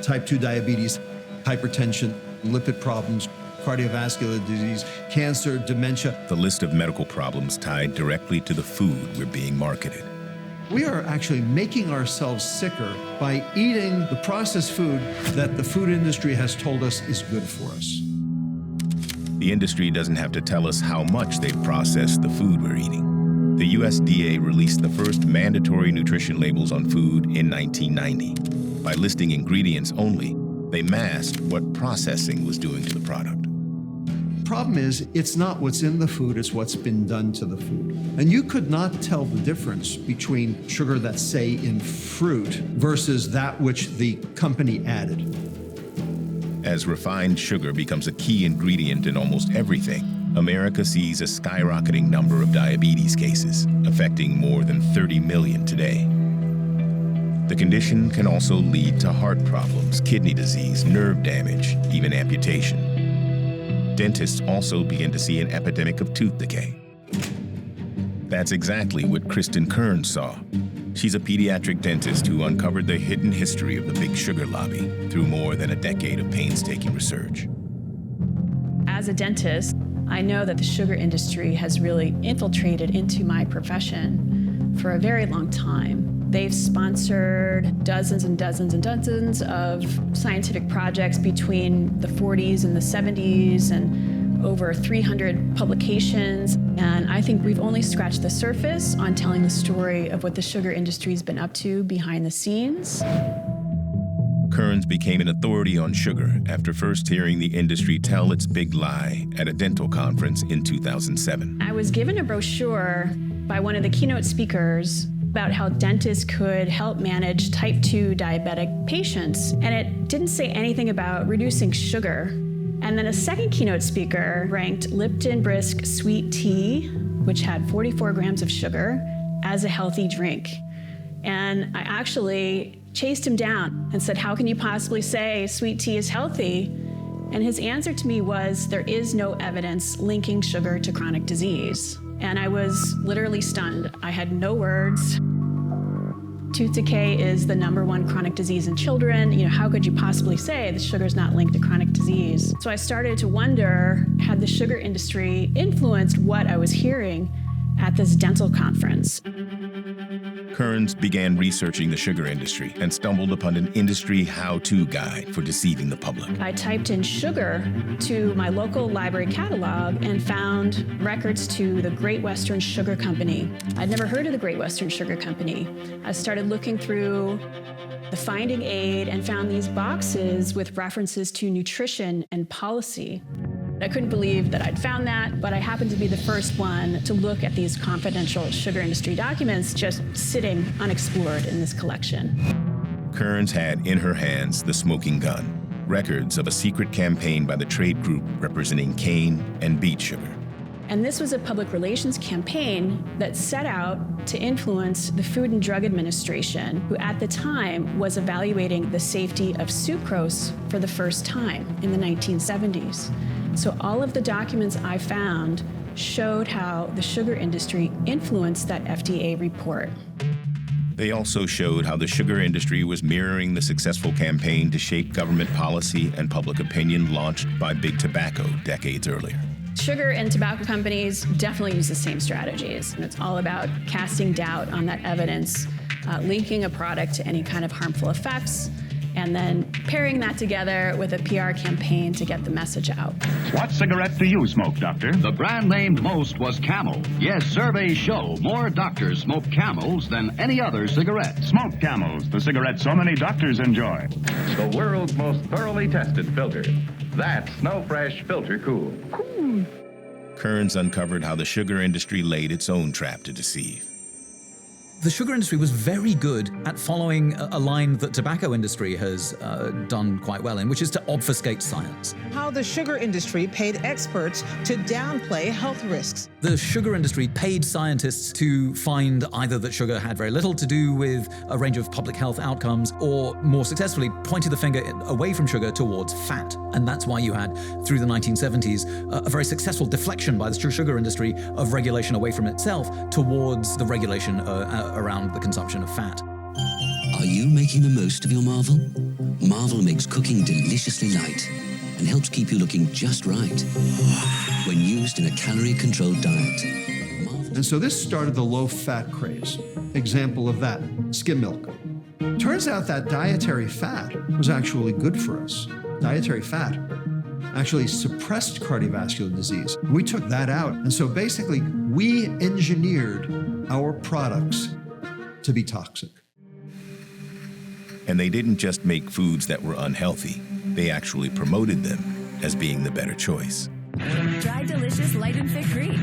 type 2 diabetes, hypertension, lipid problems, cardiovascular disease, cancer, dementia. The list of medical problems tied directly to the food we're being marketed. We are actually making ourselves sicker by eating the processed food that the food industry has told us is good for us. The industry doesn't have to tell us how much they've processed the food we're eating. The USDA released the first mandatory nutrition labels on food in 1990. By listing ingredients only, they masked what processing was doing to the product. Problem is, it's not what's in the food, it's what's been done to the food. And you could not tell the difference between sugar that's, say, in fruit versus that which the company added. As refined sugar becomes a key ingredient in almost everything, America sees a skyrocketing number of diabetes cases, affecting more than 30 million today. The condition can also lead to heart problems, kidney disease, nerve damage, even amputation. Dentists also begin to see an epidemic of tooth decay. That's exactly what Kristen Kearns saw. She's a pediatric dentist who uncovered the hidden history of the big sugar lobby through more than a decade of painstaking research. As a dentist, I know that the sugar industry has really infiltrated into my profession for a very long time. They've sponsored dozens and dozens and dozens of scientific projects between the 40s and the 70s and over 300 publications. And I think we've only scratched the surface on telling the story of what the sugar industry's been up to behind the scenes. Kearns became an authority on sugar after first hearing the industry tell its big lie at a dental conference in 2007. I was given a brochure by one of the keynote speakers about how dentists could help manage type 2 diabetic patients. And it didn't say anything about reducing sugar. And then a second keynote speaker ranked Lipton Brisk sweet tea, which had 44 grams of sugar, as a healthy drink. And I actually chased him down and said, how can you possibly say sweet tea is healthy? And his answer to me was, there is no evidence linking sugar to chronic disease. And I was literally stunned. I had no words. Tooth decay is the #1 chronic disease in children. How could you possibly say that sugar is not linked to chronic disease? So I started to wonder, had the sugar industry influenced what I was hearing at this dental conference? Kearns began researching the sugar industry and stumbled upon an industry how-to guide for deceiving the public. I typed in sugar to my local library catalog and found records to the Great Western Sugar Company. I'd never heard of the Great Western Sugar Company. I started looking through the finding aid and found these boxes with references to nutrition and policy. I couldn't believe that I'd found that, but I happened to be the first one to look at these confidential sugar industry documents just sitting unexplored in this collection. Kearns had in her hands the smoking gun, records of a secret campaign by the trade group representing cane and beet sugar. And this was a public relations campaign that set out to influence the Food and Drug Administration, who at the time was evaluating the safety of sucrose for the first time in the 1970s. So all of the documents I found showed how the sugar industry influenced that FDA report. They also showed how the sugar industry was mirroring the successful campaign to shape government policy and public opinion launched by Big Tobacco decades earlier. Sugar and tobacco companies definitely use the same strategies. And it's all about casting doubt on that evidence, linking a product to any kind of harmful effects, and then pairing that together with a PR campaign to get the message out. What cigarette do you smoke, doctor? The brand named most was Camel. Yes, surveys show more doctors smoke Camels than any other cigarette. Smoke Camels, the cigarette so many doctors enjoy. The world's most thoroughly tested filter. That's Snow Fresh Filter Cool. Kearns uncovered how the sugar industry laid its own trap to deceive. The sugar industry was very good at following a line that tobacco industry has done quite well in, which is to obfuscate science. How the sugar industry paid experts to downplay health risks. The sugar industry paid scientists to find either that sugar had very little to do with a range of public health outcomes, or more successfully pointed the finger away from sugar towards fat. And that's why you had, through the 1970s, a very successful deflection by the sugar industry of regulation away from itself towards the regulation around the consumption of fat. Are you making the most of your Marvel? Marvel Marvel makes cooking deliciously light and helps keep you looking just right when used in a calorie-controlled diet. And so this started the low-fat craze. Example of that, skim milk. Turns out that dietary fat was actually good for us. Dietary fat actually suppressed cardiovascular disease. We took that out. And so basically, we engineered our products to be toxic. And they didn't just make foods that were unhealthy, they actually promoted them as being the better choice. Try delicious Light and Fit Greek.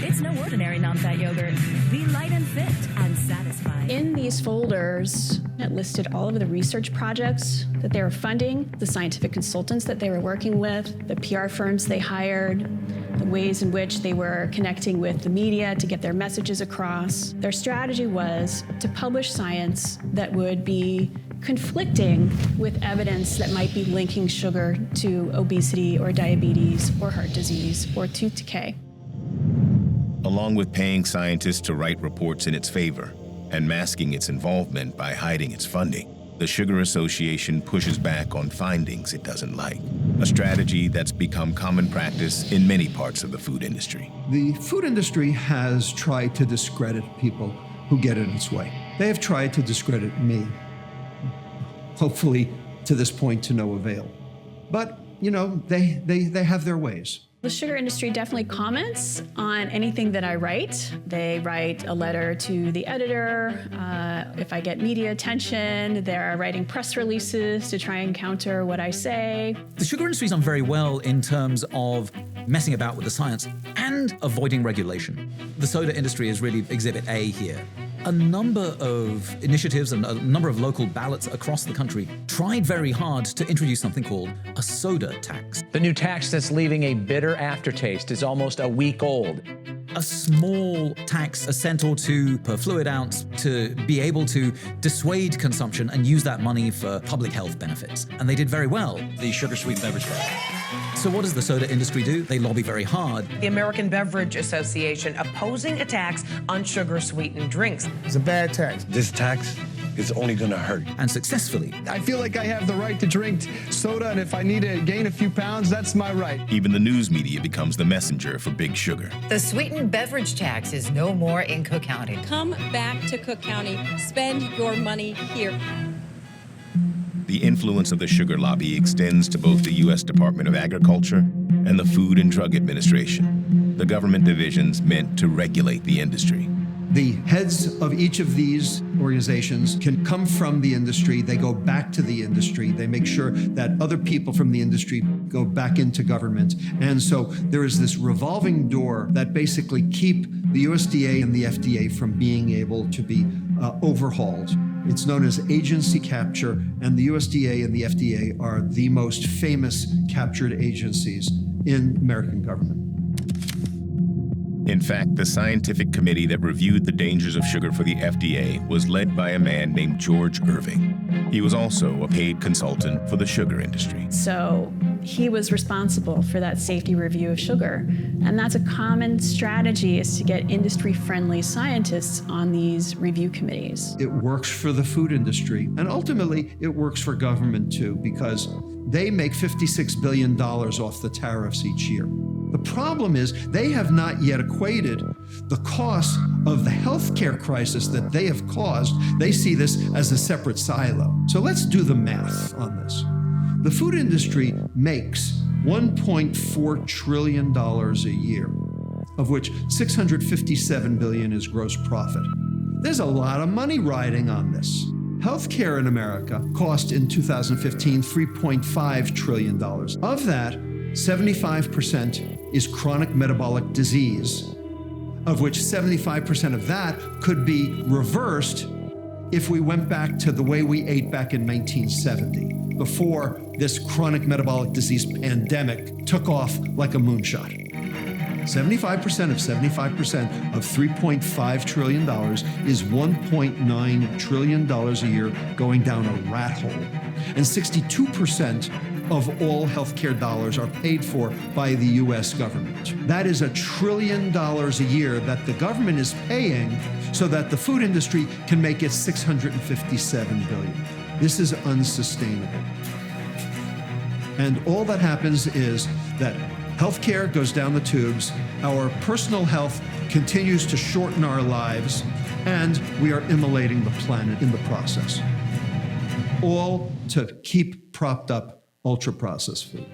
It's no ordinary non-fat yogurt. Be light and fit and satisfying. In these folders, it listed all of the research projects that they were funding, the scientific consultants that they were working with, the PR firms they hired, the ways in which they were connecting with the media to get their messages across. Their strategy was to publish science that would be conflicting with evidence that might be linking sugar to obesity or diabetes or heart disease or tooth decay. Along with paying scientists to write reports in its favor and masking its involvement by hiding its funding, the Sugar Association pushes back on findings it doesn't like, a strategy that's become common practice in many parts of the food industry. The food industry has tried to discredit people who get in its way. They have tried to discredit me. Hopefully, to this point, to no avail. But, you know, they have their ways. The sugar industry definitely comments on anything that I write. They write a letter to the editor. If I get media attention, they're writing press releases to try and counter what I say. The sugar industry's done very well in terms of messing about with the science and avoiding regulation. The soda industry is really exhibit A here. A number of initiatives and a number of local ballots across the country tried very hard to introduce something called a soda tax. The new tax that's leaving a bitter aftertaste is almost a week old. A small tax, a cent or two per fluid ounce, to be able to dissuade consumption and use that money for public health benefits. And they did very well. The sugar-sweet beverage tax. So what does the soda industry do? They lobby very hard. The American Beverage Association opposing a tax on sugar-sweetened drinks. It's a bad tax. This tax is only going to hurt. And successfully. I feel like I have the right to drink soda, and if I need to gain a few pounds, that's my right. Even the news media becomes the messenger for big sugar. The sweetened beverage tax is no more in Cook County. Come back to Cook County. Spend your money here. The influence of the sugar lobby extends to both the U.S. Department of Agriculture and the Food and Drug Administration, the government divisions meant to regulate the industry. The heads of each of these organizations can come from the industry. They go back to the industry. They make sure that other people from the industry go back into government. And so there is this revolving door that basically keep the USDA and the FDA from being able to be overhauled. It's known as agency capture, and the USDA and the FDA are the most famous captured agencies in American government. In fact, the scientific committee that reviewed the dangers of sugar for the FDA was led by a man named George Irving. He was also a paid consultant for the sugar industry. So he was responsible for that safety review of sugar. And that's a common strategy, is to get industry-friendly scientists on these review committees. It works for the food industry, and ultimately it works for government too, because they make $56 billion off the tariffs each year. The problem is they have not yet equated the cost of the healthcare crisis that they have caused. They see this as a separate silo. So let's do the math on this. The food industry makes $1.4 trillion a year, of which $657 billion is gross profit. There's a lot of money riding on this. Healthcare in America cost in 2015 $3.5 trillion. Of that, 75% is chronic metabolic disease, of which 75% of that could be reversed if we went back to the way we ate back in 1970, before this chronic metabolic disease pandemic took off like a moonshot. 75% of 75% of $3.5 trillion is $1.9 trillion a year going down a rat hole. And 62% of all healthcare dollars are paid for by the US government. That is $1 trillion a year that the government is paying so that the food industry can make its $657 billion. This is unsustainable. And all that happens is that healthcare goes down the tubes, our personal health continues to shorten our lives, and we are immolating the planet in the process. All to keep propped up ultra-processed food.